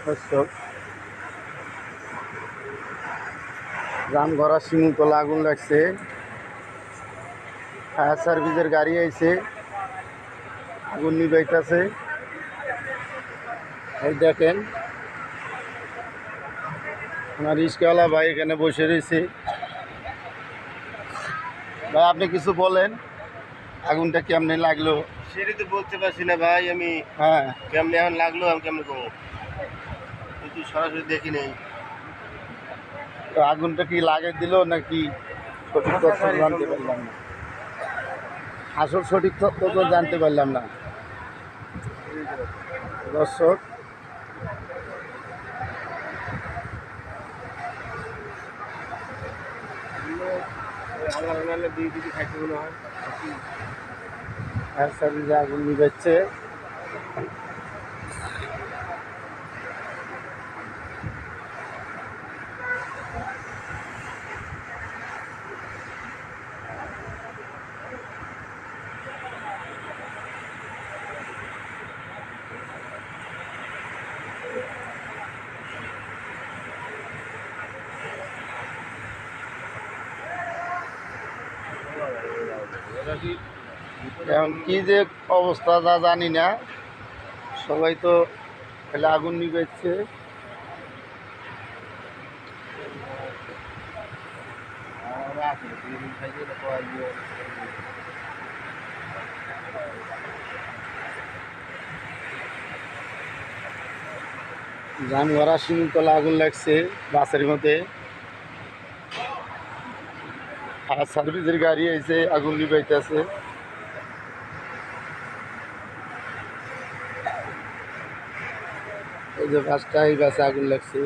দর্শক, রামগড়া শিমুলতলা আগুন লাগছে। ফায়ার সার্ভিসের গাড়ি আইছে, আগুন নিবাইতেছে। এই দেখেন আমার রিস্কাওয়ালা ভাই এখানে বসে রয়েছে। ভাই আপনি কিছু বলেন, আগুনটা কেমনে লাগলো? সেটা তো বলতে পারছি না ভাই আমি। হ্যাঁ, কেমনে এখন লাগলো আমি কেমনে করবো, কিন্তু সরাসরি দেখি নেই। তো আগুনটা কি লাগে দিল নাকি সঠিক তথ্য জানতে পারলাম না। আসল সঠিক তথ্য তো জানতে পারলাম না দর্শক। ফায়ার সার্ভিসে আগুন নিভাচ্ছে। এখন কি যে অবস্থা তা জানি না, সবাই তো খালি আগুন নিভাচ্ছে। জামগড়া শিমুলতলা আগুন লাগছে বাসের মধ্যে। ফায়ার সার্ভিসের গাড়ি এসে আগুন নিভাইতেছে। এই যে বাসটা, এই বাসে আগুন লাগছে।